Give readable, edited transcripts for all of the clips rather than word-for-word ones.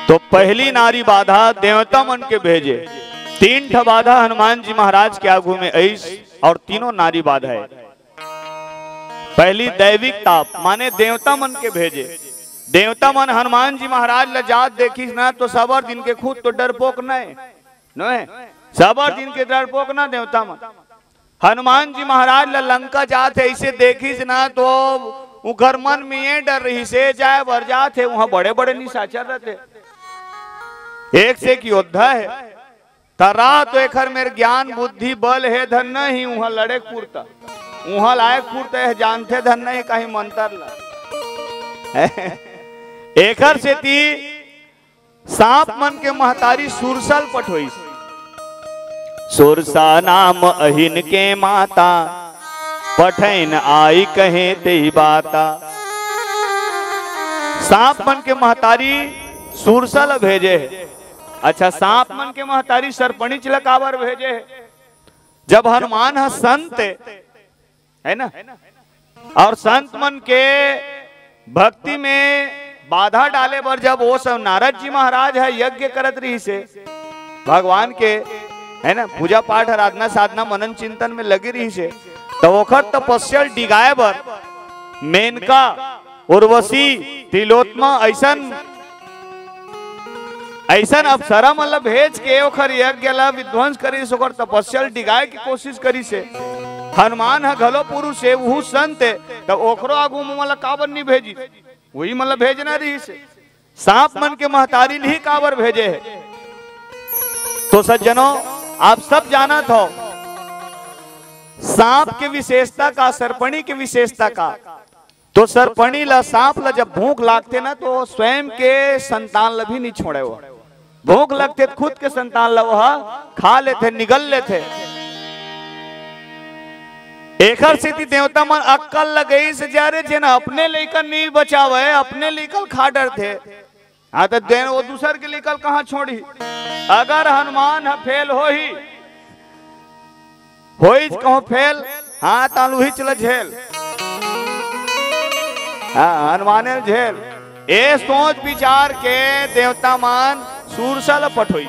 तो पहली नारी बाधा देवता मन के भेजे, 3 ठा बाधा हनुमान जी महाराज के आगू में ऐस और तीनों नारी बाधा है। पहली दैविक ताप माने देवता मन के भेजे। देवता मन हनुमान जी महाराज लजात देखी ना तो सबर दिन के खुद तो डरपोक नहीं सबर दिन के डरपोक ना देवता मन। हनुमान जी महाराज लंका जाते ऐसे देखी ना तो उनकर मन में ये डर रही से जाए बर जाते वहां बड़े बड़े निशाचर रहते, एक से एक योद्धा है तरा तो एक मेरे ज्ञान बुद्धि बल है धन नहीं वहां लड़े पुरता वहां लायक पुरता है जानते धन नहीं कहीं मंत्र ला एकर से ती सांप मन के महतारी सुरसल पठोई। सुरसा नाम अहिन के माता पठैन आई कहे ते बाता। सांप मन के महतारी सुरसल भेजे है। अच्छा सांप मन के महतारी सरपणी चिलकावर भेजे है। जब हनुमान है संत है ना और संत मन के भक्ति में बाधा डाले पर जब वो सब नारद जी महाराज है यज्ञ करत रही से भगवान के है ना पूजा पाठ आराधना साधना मनन चिंतन में लगी रही से तो ओखर तपस्या डिगाए बर मेनका उर्वशी तिलोत्मा ऐसा अप्सरा मतलब भेज के ओखर यज्ञ ला विध्वंस करी ओखर तपस्या डिगाए की कोशिश करी से हनुमान है घलो पुरुष है वो संत है तब ओखरो आगू मतलब काबर नहीं भेजी वही मतलब भेजना रही से सांप मन के महतारी ही काबर भेजे है। तो सज्जनों आप सब जाना था सांप के विशेषता का सरपणी की विशेषता का। तो सरपणी ला सांप ला जब भूख लागते ना तो स्वयं के संतान ला भी नहीं छोड़े वो भूख लगते खुद के संतान ला वह खा लेते निगल लेते। एकर स्थिति देवता मन अक्कल लगई से जा रहे थे ना अपने लेकर नहीं बचावे अपने लेकर खा डर थे तो वो दूसर के लेकर कहाँ छोड़ी। अगर हनुमान है फेल हो कहो फेल हाँ तालू ही चल झेल हाँ हनुमान झेल ए सोच विचार के देवता मान सुरसा पठोई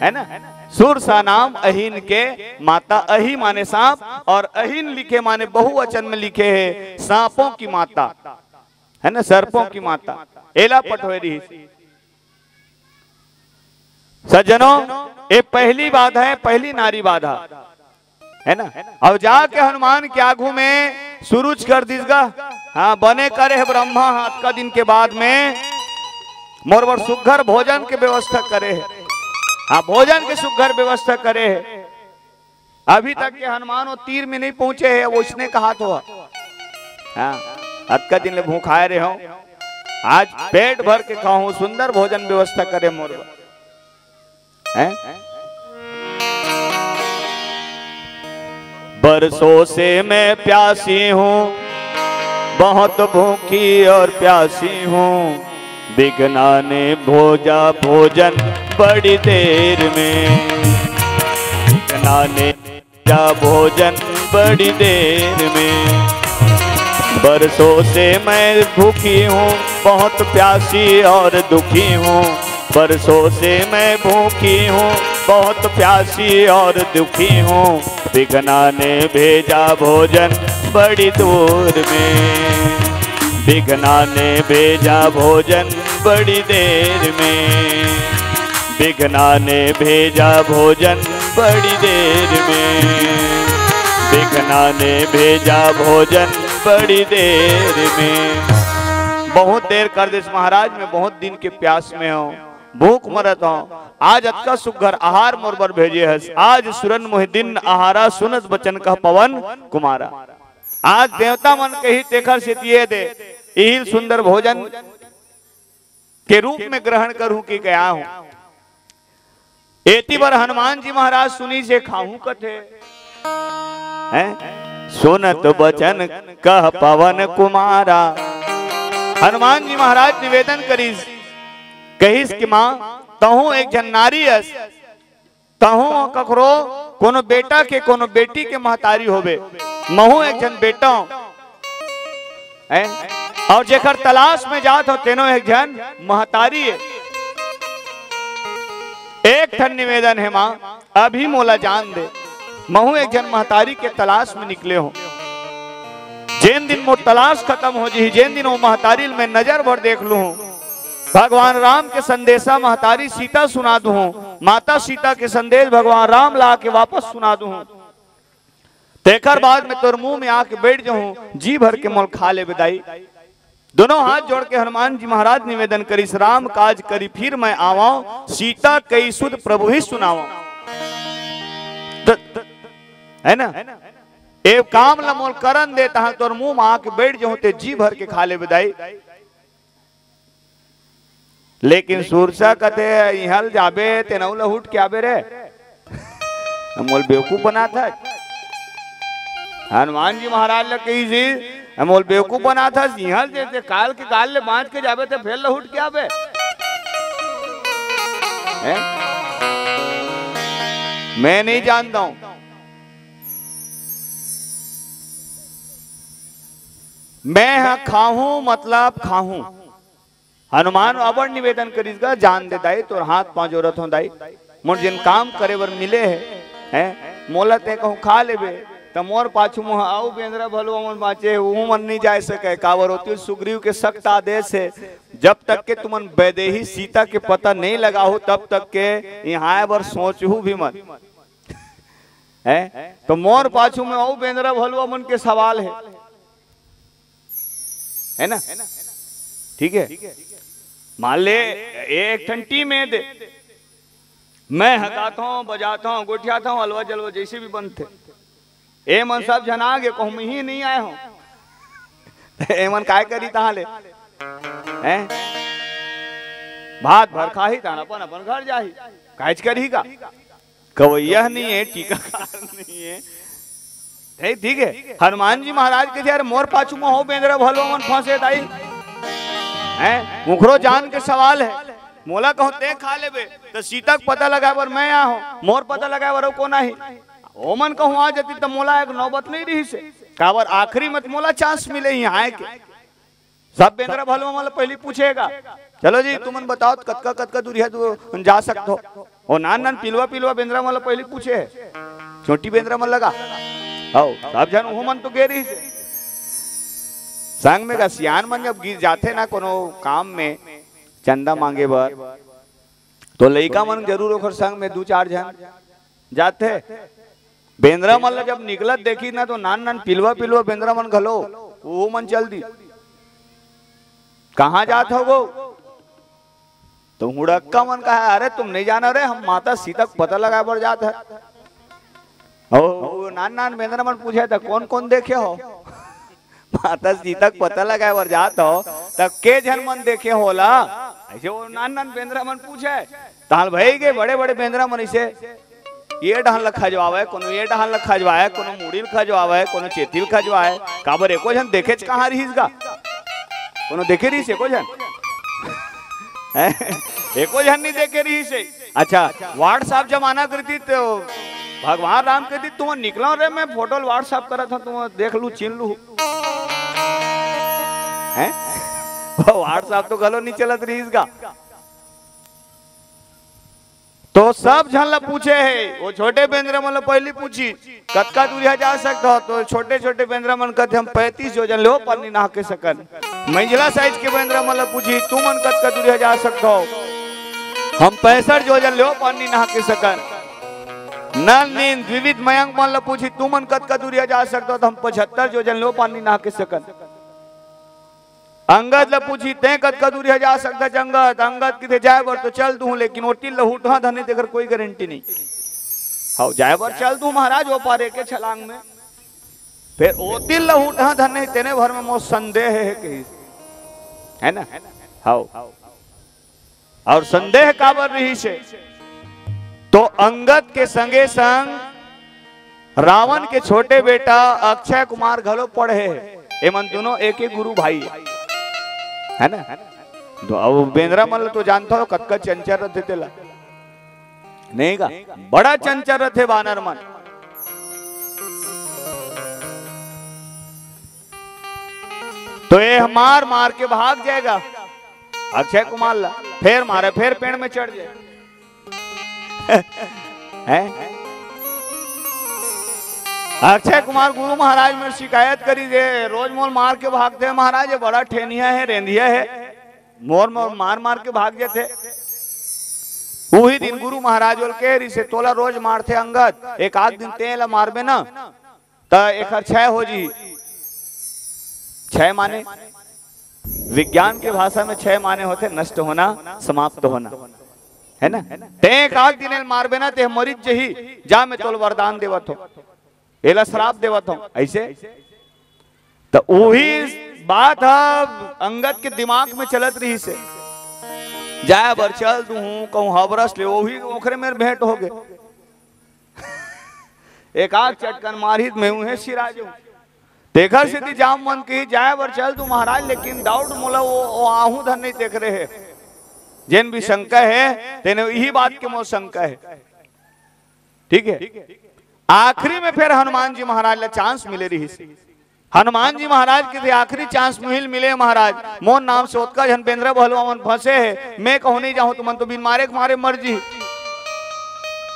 है ना। सुरसा नाम अहिन के माता अहि माने सांप और अहिन लिखे माने बहुवचन में लिखे है सांपों की माता है ना सर्पों की माता एला पठोई रही। सज्जनों ये पहली बाधा है पहली नारी बाधा है ना। अब जाके हनुमान के आगू में सुरुच कर दीजगा हाँ बने करे है ब्रह्मा हाथ का दिन के बाद में मोर सुघर भोजन के व्यवस्था करे है हाँ भोजन के सुघर व्यवस्था करे है। अभी तक के हनुमान वो तीर में नहीं पहुंचे है वो इसने कहा तो हाँ हाथ का दिन ले भूखाए रहे हो आज पेट भर के खाऊं सुंदर भोजन व्यवस्था करे मोर है। बरसों से मैं प्यासी हूँ बहुत भूखी और प्यासी हूँ बिगना ने भोजा भोजन बड़ी देर में बिगना ने भोजा भोजन बड़ी देर में। बरसों से मैं भूखी हूँ बहुत प्यासी और दुखी हूँ बरसों से मैं भूखी हूँ बहुत प्यासी और दुखी हूँ बिगना ने भेजा भोजन बड़ी दूर में बिगना ने भेजा भोजन बड़ी देर में बिगना ने भेजा भोजन बड़ी देर में बिगना ने भेजा भोजन बड़ी देर में। बहुत देर कर दे महाराज में बहुत दिन के प्यास में हो भूख मरत हो आज अतका सुघर आहार मोरबर भेजे है आज सुरन मोहिदीन आहारा सुनत बचन कह पवन कुमारा। आज देवता मन कही तेखर से दे यही सुंदर भोजन के रूप में ग्रहण करूं कि गया हूं। एति बार हनुमान जी महाराज सुनी से खाऊं कथे सुनत बचन कह पवन कुमारा। हनुमान जी महाराज निवेदन करीस कहिस कि मां तहु एक जन नारी अस तहु ककरो कोनो बेटा के कोनो बेटी के महतारी होबे महू एक जन बेटा है और जेकर तलाश में जात हो तेनो एक जन महतारी है। एक ठन निवेदन है माँ, अभी मोला जान दे, महू एक जन महतारी के तलाश में निकले हो। जेन दिन मोर तलाश खत्म हो जी, जेन दिन वो महतारी में नजर भर देख लू, भगवान राम के संदेशा महतारी सीता सुना दू, माता सीता के संदेश भगवान राम ला के वापस सुना दू, तेकर बाद में तोर मुंह में आके बैठ जाऊं, जी भर के मोल खा ले बिदाई। दोनों हाथ जोड़ के हनुमान जी महाराज निवेदन करी, राम काज करी फिर मैं आवाऊं, सीता कई सुध प्रभु ही सुनावा। है ना, एक काम लमोल करन दे तहां तोर मुंह में आके बैठ जाऊं, ते जी भर के खा ले बिदाई। लेकिन सुरसा कते इहल जाबे ते नौ लहुट के आबे रे, मोल बेवकूफ बना था हनुमान जी महाराज ल कही जी, मोल बेवकूफ बना था इहल जैसे काल के गाल ले बांध के जाबे ते फेल लहुट के आबे। मैं नहीं जानता हूं, मैं हाँ खाहूं मतलब खाहूं। हनुमान अबर निवेदन करीगा, जान दे दाई तोर हाथ पांव जोरत हो दाई, मोर जिन काम करे बर मिले है मोला ते कहूं खा लेबे, त मोर पाछू मुह आऊ बेंद्रा भलो मन बाचे, वो मन नहीं जा सके। कावर होती सुग्रीव के सख्त आदेश है, जब तक के तुमन वैदेही सीता के पता नहीं लगा हो तब तक के यहाँ बर सोचहू भी मत है। तो मोर पाछू में आऊ बेंद्रा भलो मन के सवाल है ना, ठीक है। मान ले एक ठंटी में दे, मैं हकाता हूँ, बजाता हूँ, गोठियाता हूँ, अलवा जलवा जैसे भी बनते, ए मन सब जना गे कहूँ मैं ही नहीं आए हूँ, ए मन काय करी तहा ले हैं, भात भर खाही तान अपन अपन घर जाही, काज करी का कवैया नहीं है, टीकाकार नहीं है, ठीक है। हनुमान जी महाराज के यार मोर पाछू में हो बेंद्रा भलो मन फंसे दाई हैं, मुखरो जान के सवाल है, मोला कहूं ते खा लेबे तो सीता को पता लगा बर मैं आ हूं, मोर पता लगा बर को नहीं, ओमन कहूं आ जाती तो मोला एक नौबत नहीं रही से, काबर आखिरी मत मोला चांस मिले यहाँ आए के। सब बेंद्रा भलो मला पहले पूछेगा, चलो जी तुमन बताओ कतका कतका दूरी है तू जा सकते हो, और नान नान पिलवा पिलवा बेंद्रा मला पहले पूछे, छोटी बेंद्रा मन लगा आओ सब जन वो मन तो गे रही से। संग में का सियान मन जब गिर जाते ना कोनो काम में चंदा मांगे बर, तो लइका मन जरूर ओकर संग में दो चार जन जाते। बेंद्रा मन जब निकलत देखी ना तो नान नान पिलवा पिलवा बेंद्रा मन घलो वो मन चल दी, कहाँ जात हो गो, तो हुड़क्का मन कहा अरे तुम नहीं जाना रे, हम माता सीता को पता लगा बर जात है। ओ नान नान बेंद्रा मन पूछे था कौन कौन देखे हो, माता सीता को पता लगा बर जात हो तब के जन मन देखे होला, ऐसे वो नान नान बेंद्रा मन पूछे। ताल भाई के बड़े बड़े बेंद्रा मन इसे ये डहन खजवावे, कोनो ये डहन खजवाए, कोनो मुड़ील खजवावे, कोनो चेतिल खजवाए, काबर एको जन देखे कहाँ रहीस गा, कोनो देखे रही से एको जन एको जन नहीं देखे रही से। अच्छा व्हाट्सएप जमाना करती तो भगवान राम कहती तुम निकलो रे, मैं फोटो व्हाट्सएप करा था, तुम देख लू चिन लू हैं, व्हाट्सएप तो गलो नहीं चलत रही इसका। तो सब झन ला पूछे है, वो छोटे बेंद्रा मन पहली पूछी कतका दूरिया जा सकता हो, तो छोटे छोटे बेंद्रा मन कहते हम 35 योजन लो पानी नहा के सकन। मंझला साइज के बेंद्रा मन पूछी तू मन कतका दूरिया जा सकता हो, हम 65 योजन लो पानी नहा के सकन। नल नींद विविध मयंक मन पूछी तू मन कतका दूरिया जा सकता हो, तो हम 75 योजन लो पानी नहा के सकन। अंगद ला पूछी ते कतका दूरिया जा सकता जंगत, अंगद किथे जाए बर तो चल दूं, लेकिन ओटी लहुटहा धने देकर कोई गारंटी नहीं, हाउ जाए बर चल दूं महाराज वो पारे के छलांग में, फिर ओटी लहुटहा धने तेने भर में मोर संदेह है ना, हाउ और संदेह काबर रही से, तो अंगद के संगे संग रावण के छोटे बेटा अक्षय कुमार घलो पढ़े है, एमन दोनों एक एक गुरु भाई है ना। तो अब बेंद्रा मन तो जानता हो कतका चंचल रथे तेला नहीं का, बड़ा चंचल रथे बानर मन। तो ये मार मार के भाग जाएगा। अक्षय कुमार ला फिर मारे, फिर पेड़ में चढ़ जाए। अक्षय कुमार गुरु महाराज में शिकायत करी दे, रोज मोर मार के भागते हैं महाराज, ये बड़ा ठेनिया है, रेंधिया है, मोर मार मार के भाग जाते। वही दिन गुरु महाराज बोल के रिसे तोला रोज मारते अंगद, एक आध दिन तेल मारबे ना तो एक क्षय हो जी। क्षय माने विज्ञान के भाषा में क्षय माने होते नष्ट होना, समाप्त होना, है ना। ते एक आध दिन मारबे ना ते मरीज जही जा, मैं तोल वरदान देवत हो, एला श्राप देवत हो, ऐसे। तो वही बात अंगद के दिमाग में चलत रही से, जाए बर चल तू हूं कहूं हबरस ले, वही ओखरे मेरे भेंट हो गए। एक आग चटकन मारी मैं हूं सिराज हूं, देखा सीधी जाम मन की जाए बर चल तू महाराज, लेकिन डाउट मोला वो आहू धन नहीं देख रहे है। जिन भी शंका है तेने यही बात के मोह शंका है, ठीक है। आखिरी में फिर हनुमान जी महाराज ला चांस मिले रही से। हनुमान जी महाराज के आखिरी चांस मिले महाराज, मोन नाम से ओतका जन बेंद्र बहलवा मन फंसे है, मैं कहूं नहीं जाऊं तुमन तो बिन मारे मारे मर जी।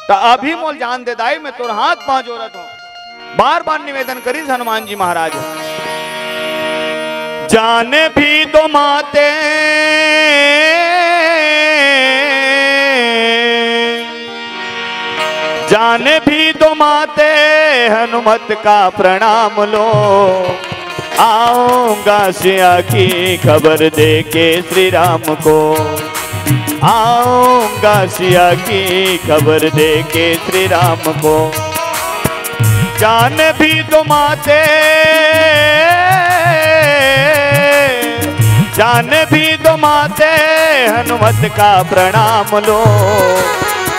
तो अभी मोल जान दे दाई, मैं तोर हाथ पांव जोड़त हूं। बार बार निवेदन करी हनुमान जी महाराज, जाने भी तो माते जाने भी तो माते हनुमत का प्रणाम लो, आऊंगा सिया की खबर दे के श्री राम को, आऊंगा सिया की खबर दे के श्री राम को। जाने भी तो माते जाने भी तो माते हनुमत का प्रणाम लो,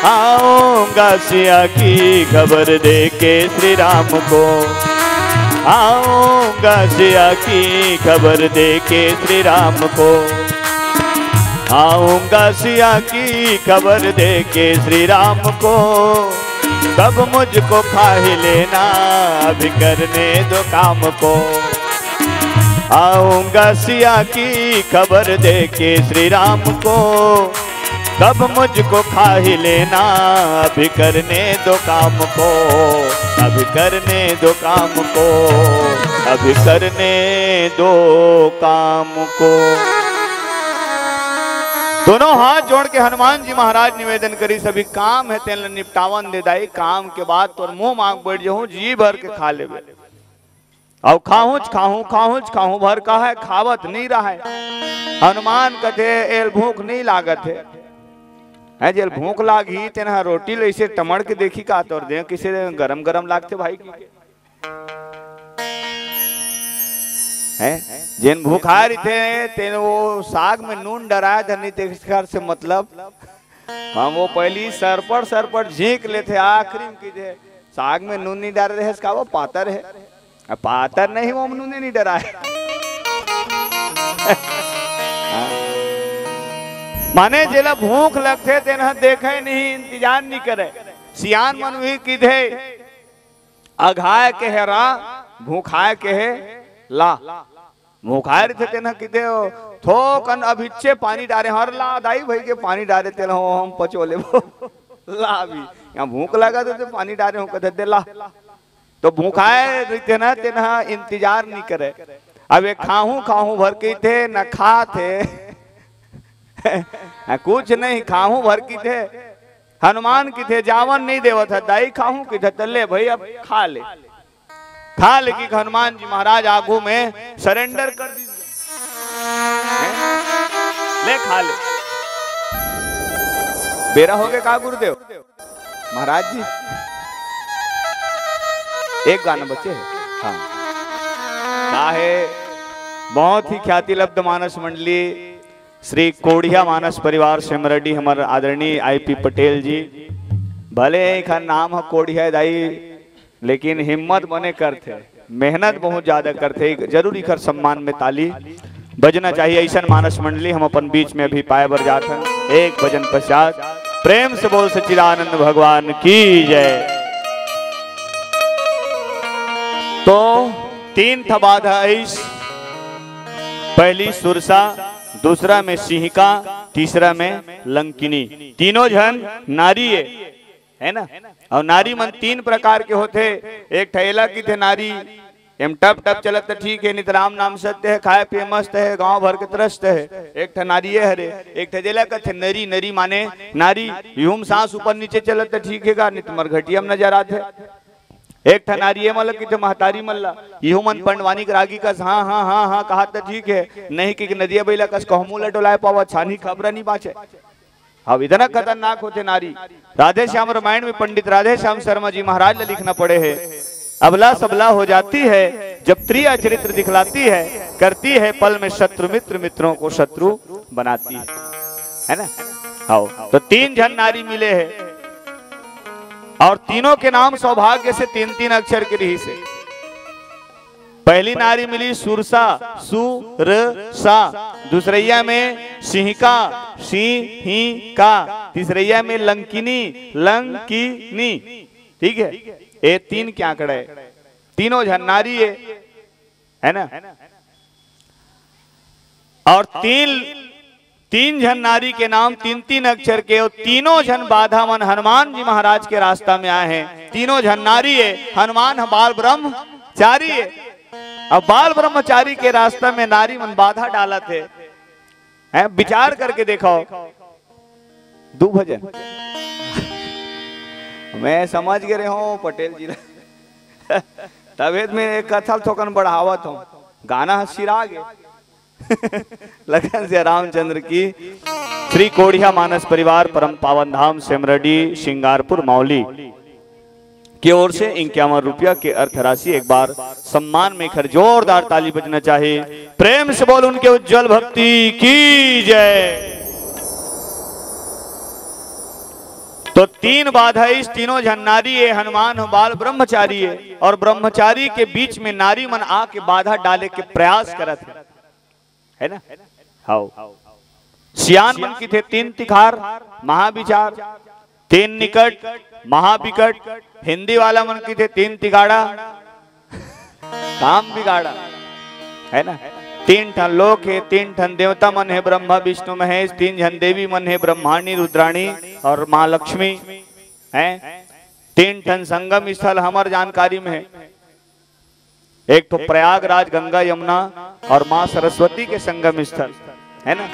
आऊंगा सिया की खबर दे के श्री राम को, आऊंगा सिया की खबर दे के श्री राम को, आऊंगा सिया की खबर दे के श्री राम को। तब मुझको खा ही लेना, अभी करने दो काम को, आऊंगा सिया की खबर दे के श्री राम को। तब मुझको खा ही लेना, अभी करने दो काम को, अभी करने दो काम को, अभी करने दो काम को। दोनों हाथ जोड़ के हनुमान जी महाराज निवेदन करी, सभी काम है तेल निपटावन दे दाई, काम के बाद तोर मुंह मांग बैठ जाऊं, जी भर के खा ले। अब खाऊच खाऊं खाऊच खाऊं भर का है, खावत नहीं रहा है। हनुमान कथे एल भूख नहीं लागत है, जेल भूख लागी तेना रोटी ऐसे टमड़ के देखी का तोर दे किसे गरम गरम लागते भाई है। जिन भूखारी थे तेने वो साग में नून डराया धरनी तेकर से मतलब, हम वो पहली सरपट झींक लेते, आखिरी में कीजिए साग में नून नहीं डाल रहे, इसका वो पातर है, पातर नहीं वो नून नहीं डराए। माने जेला भूख लगते तेना देखे नहीं, इंतजार नहीं करे। सियान मन भी कीधे अघाय के है रा, भूखाय के है ला। भूखाय थे तेना कीधे थोकन अभिच्छे पानी डारे, हर ला दाई भाई के पानी डारे तेना हम पचोले ला भी। यहाँ भूख लगा तो पानी डारे हो कदे दे ला। तो भूखाए रहते ना तेना इंतजार नहीं करे। अब एक खाऊं खाऊं भर के थे न खा थे कुछ नहीं, खाऊं भर की थे। हनुमान की थे जावन नहीं देवा था, दाई खाऊं की थे तले भाई अब खा ले, खा ले कि हनुमान जी महाराज आगू में सरेंडर कर दीजिए, ले खा ले। बेरा हो गए का गुरुदेव महाराज जी, एक गाना बचे है। हाँ काहे बहुत ही ख्याति लब्ध मानस मंडली श्री कोढ़िया मानस परिवार सिमरडी हमारे आदरणीय आईपी पटेल जी, भले एक नाम है कोढ़िया दाई, लेकिन हिम्मत बने करते, मेहनत बहुत ज्यादा करते, जरूरी कर सम्मान में ताली बजना चाहिए। ऐसा मानस मंडली हम अपन बीच में अभी पाए बर जात हैं। एक भजन पश्चात प्रेम से बोल सच्चिदानंद भगवान की जय। तो तीन था बाधा पहली सुरसा, दूसरा में सिंहिका, तीसरा में लंकिनी। तीनों जन नारी है ना। और नारी मन तीन प्रकार के होते। एक ठेला की थे नारी, एम टप टप चलत तो ठीक है, नितराम नाम सत्य है, खाए पिए मस्त है, गांव भर के त्रस्त है। एक ठा नारी है हरे, एक ठेला का थे नरी। नरी माने नारी, यूं सांस ऊपर नीचे चलत तो ठीक है, नित मरघटिया में नजर आते। एक ठा नारी है मतलब कि महतारी मल्ला, यूं मन पंडवानी रागी कस हाँ हाँ हाँ हाँ कहा तो ठीक है, नहीं कि नदिया बैला कस कहमू लटोलाए पावा छानी खबर नहीं बाँचे। अब इतना खतरनाक होते नारी। राधे श्याम रामायण में पंडित राधे श्याम शर्मा जी महाराज ने लिखना पड़े है, अबला सबला हो जाती है जब त्रिया चरित्र दिखलाती है, करती है पल में शत्रु मित्र, मित्रों को शत्रु बनाती है ना। आओ तो तीन जन नारी मिले हैं और तीनों के नाम सौभाग्य से तीन तीन अक्षर के रही से। पहली नारी मिली सुरसा, सुरसा, दूसरैया में सिंहिका, सिंहिका, तीसरैया में लंकिनी, लंकिनी। ठीक है, ये तीन क्या आंकड़ा है, तीनों जन नारी है ना। और तीन जन नारी के नाम तीन तीन अक्षर के, और तीनों जन बाधा मन हनुमान जी महाराज के रास्ता में आए हैं। तीनों जन नारी है, हनुमान बाल ब्रह्मचारी है। अब बाल ब्रह्मचारी के रास्ता में नारी मन बाधा डाला थे, विचार करके देखो। दो भजन मैं समझ गए हूँ पटेल जी तबियत में एक कथल थोकन बढ़ावत हूँ, गाना सिरा गए लगन से रामचंद्र की। श्री कोढ़िया मानस परिवार परम पावन धाम सेमरडी सिंगारपुर मौली की ओर से 51 रुपया के अर्थ राशि एक बार सम्मान में खर जोरदार ताली बजना चाहिए। प्रेम से बोल उनके उज्जवल भक्ति की जय। तो तीन बाधा इस तीनों जन नारी है, हनुमान बाल ब्रह्मचारी है, और ब्रह्मचारी के बीच में नारी मन आके बाधा डाले के प्रयास करत है ना। हाउ सियान मन की थे तीन तिखार महाविचार, तीन निकट महाविकट, हिंदी वाला मन की थे तीन तिगाड़ा काम बिगाड़ा है ना। तीन ठन लोक है, तीन ठन देवता मन है, ब्रह्मा विष्णु महेश, तीन जन देवी मन है, ब्रह्माणी रुद्राणी और माँ लक्ष्मी है। तीन ठन संगम स्थल हमार जानकारी में है, एक तो प्रयागराज गंगा यमुना और माँ सरस्वती के संगम स्थल है ना।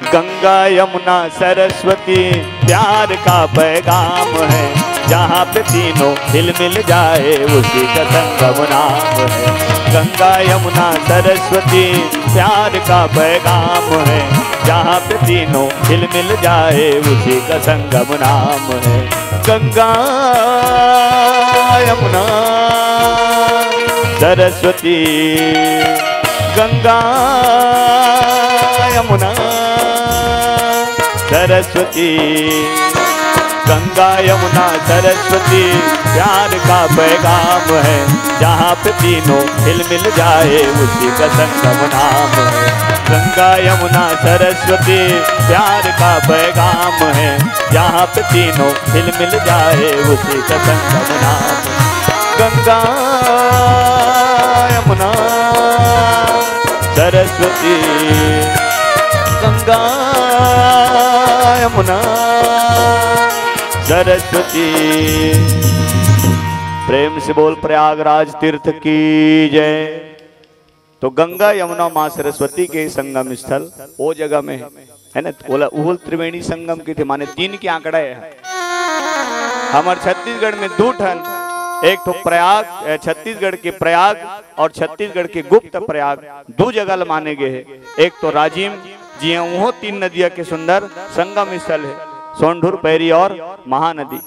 गंगा यमुना सरस्वती प्यार का पैगाम है, जहाँ पे तीनों हिल मिल जाए उसी का संगम नाम है। गंगा यमुना सरस्वती प्यार का पैगाम है, जहाँ पे तीनों हिल मिल जाए उसी का संगम नाम है। गंगा यमुना सरस्वती, गंगा यमुना सरस्वती, गंगा यमुना सरस्वती प्यार का पैगाम है, जहाँ पे तीनों हिल मिल जाए उसी का संगम नाम है। गंगा यमुना सरस्वती प्यार का पैगाम है, जहाँ पे तीनों हिल मिल जाए उसी का संगम नाम है। गंगा यमुना सरस्वती, गंगा यमुना सरस्वती। प्रेम से बोल प्रयागराज तीर्थ की जय। तो गंगा यमुना माँ सरस्वती के संगम स्थल वो जगह में है ना। उहुल त्रिवेणी संगम की थे, माने तीन के आंकड़ा है। हमारे छत्तीसगढ़ में दो ठन, एक तो प्रयाग, छत्तीसगढ़ के प्रयाग और छत्तीसगढ़ के गुप्त प्रयाग, दो जगह माने गए हैं। एक तो राजिम जी वो तीन नदिया के सुंदर संगम स्थल है, सोंढुर, पैरी और महानदी।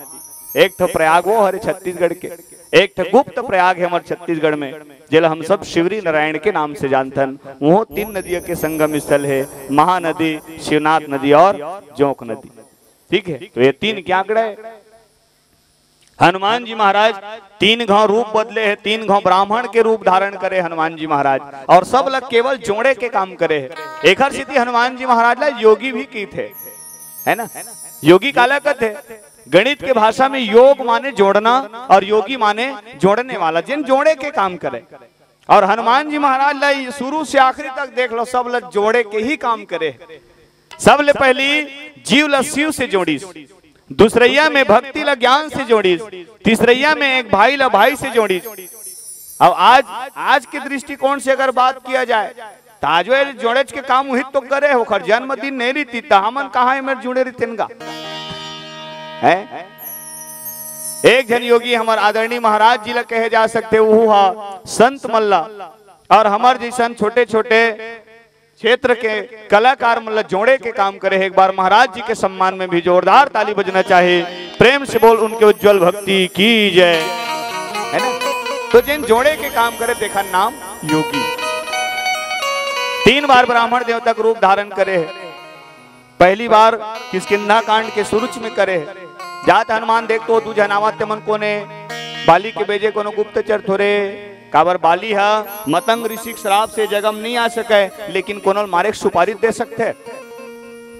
एक तो प्रयाग वो हरे छत्तीसगढ़ के, एक तो गुप्त प्रयाग है हमारे छत्तीसगढ़ में, जिला हम सब शिवरी नारायण के नाम से जानतन। वो तीन नदियों के संगम स्थल है, महानदी, शिवनाथ नदी और जोंक नदी। ठीक है, तो ये तीन क्या आंकड़ा है। हनुमान जी महाराज तीन घाव रूप बदले हैं, तीन घाव ब्राह्मण के रूप धारण करे हनुमान जी महाराज, और सब लग केवल जोड़े के काम करे है। एक सिद्धि हनुमान जी महाराज ला योगी भी की थे है ना। योगी काला कहते हैं, गणित के भाषा में योग माने जोड़ना और योगी माने जोड़ने वाला, जिन जोड़े के काम करे और हनुमान जी महाराज ला शुरू से आखिरी तक देख लो, सब ल जोड़े के ही काम करे। सब ले पहली जीव ल शिव से जोड़ी, दूसरैया में भक्ति ल ज्ञान से जोड़ी, तीसरैया में एक भाई ल भाई से जोड़ी। अब आज के दृष्टिकोण से अगर बात किया जाए तो आज जोड़े के काम हुई तो करे होकर जन्मदिन नहीं रीति हमन कहा मेरे जुड़े रीतिनगा है। एक जन योगी हमार आदरणीय महाराज जी ला कहे जा सकते वो हा संत मल्ला, और हमार जैसन छोटे छोटे क्षेत्र के कलाकार मतलब जोड़े के काम करे है। एक बार महाराज जी के सम्मान में भी जोरदार ताली बजना चाहिए, प्रेम से बोल उनके उज्जवल भक्ति की जय, है ना। तो जिन जोड़े के काम करे देखा नाम योगी। 3 बार ब्राह्मण देवता का रूप धारण करे है। पहली बार किष्किंधा कांड के सुरुच में करे है। जात हनुमान देख तो दूजा नावत मन कोने बाली के बेजे कोनो गुप्तचर थोरे काबर बाली हा मतंग ऋषि श्राप से जगम नहीं आ सके, लेकिन कोनो मारे सुपारी दे सकते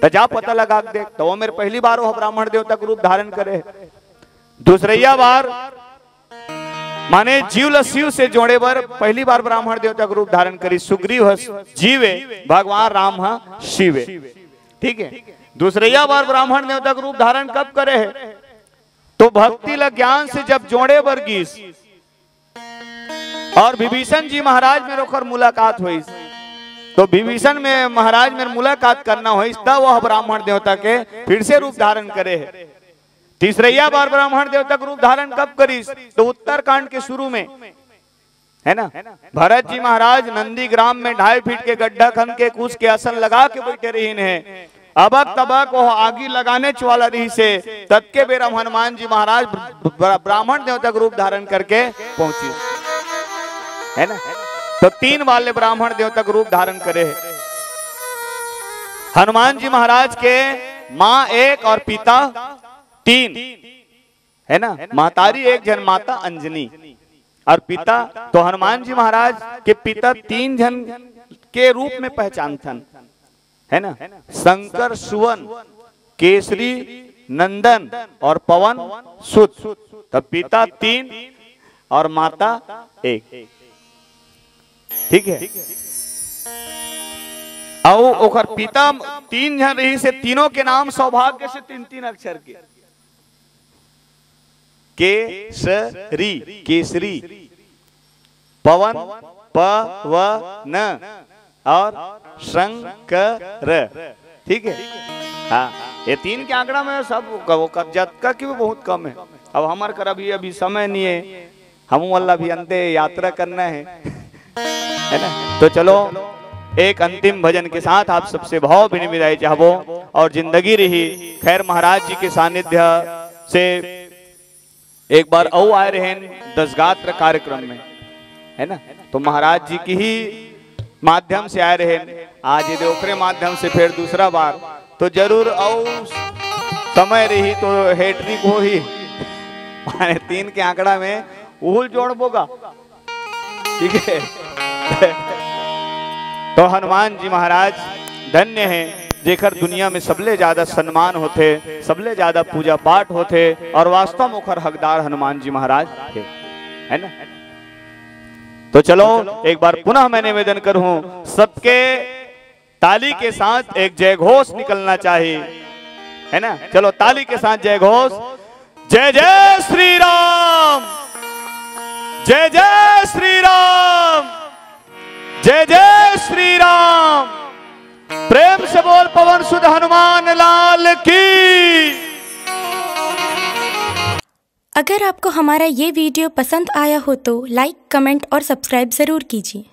तो जा पता लगा देख। तो वो मेरे पहली बार वो ब्राह्मण देवता का रूप धारण करे। दूसरैया बार माने जीव ल शिव से जोड़े बर पहली बार ब्राह्मण देवता का रूप धारण करी। सुग्रीव जीवे भगवान राम हा शिवे, ठीक है। दूसरैया बार ब्राह्मण देवता का रूप धारण कब करे है तो भक्ति ल ज्ञान से जब जोड़े वर्गीस और विभीषण जी महाराज में रोकर मुलाकात हुई, तो विभीषण में महाराज में मुलाकात करना हुई तब वह ब्राह्मण देवता के फिर से रूप धारण करे है। तीसरैया बार ब्राह्मण देवता का रूप धारण कब करीस तो उत्तरकांड के शुरू में, है ना। भरत जी महाराज नंदी ग्राम में 2.5 फीट के गड्ढा खन के कूच के आसन लगा के बैठे रही है। अबक तबक वो आगी लगाने वाला रही से तत्के बेरा हनुमान जी महाराज ब्राह्मण देवता का रूप धारण करके पहुंची, है ना। तो 3 वाले ब्राह्मण देवता का रूप धारण करे है। हनुमान जी महाराज के माँ 1 और पिता 3, है ना। महतारी 1 जन माता अंजनी और पिता, तो हनुमान जी महाराज के पिता 3 जन के रूप में पहचान थन, है ना। शंकर सुवन, केसरी नंदन और पवन सुत। तो पिता 3 और माता 1, ठीक है। और ओकर पिता 3 जन रही से तीनों के नाम सौभाग्य से 3-3 अक्षर के। केसरी केसरी, पवन पवन और शंकर, ठीक है। हाँ, ये 3 के आंकड़ा में सब जत का की भी बहुत कम है। अब हमारे कर अभी समय नहीं है, हम वाला भी अंते यात्रा करना है ना। तो चलो एक अंतिम भजन के साथ आप सबसे भाव भी विदाई चाहबो और जिंदगी रही खैर महाराज जी के सानिध्य से एक बार औ आए रहे 10 गात्र कार्यक्रम में, है ना। तो महाराज जी की ही माध्यम से आए रहे, आज ये ओकरे माध्यम से फिर दूसरा बार तो जरूर औ समय रही तो हेटरिक हो ही माने 3 के आंकड़ा में उहुल जोड़ बोगा, ठीक है। तो हनुमान जी महाराज धन्य हैं जेकर दुनिया में सबले ज्यादा सम्मान होते, सबले ज्यादा पूजा पाठ होते और वास्तव में ओकर हकदार हनुमान जी महाराज थे, है ना। तो चलो एक बार पुनः मैं निवेदन करूं सबके ताली के साथ एक जय घोष निकलना चाहिए, है ना। चलो ताली के साथ जय घोष, जय जय श्री राम, जय जय श्री राम, जय जय श्री राम। प्रेम से बोल पवन सुत हनुमान लाल की। अगर आपको हमारा ये वीडियो पसंद आया हो तो लाइक, कमेंट और सब्सक्राइब जरूर कीजिए।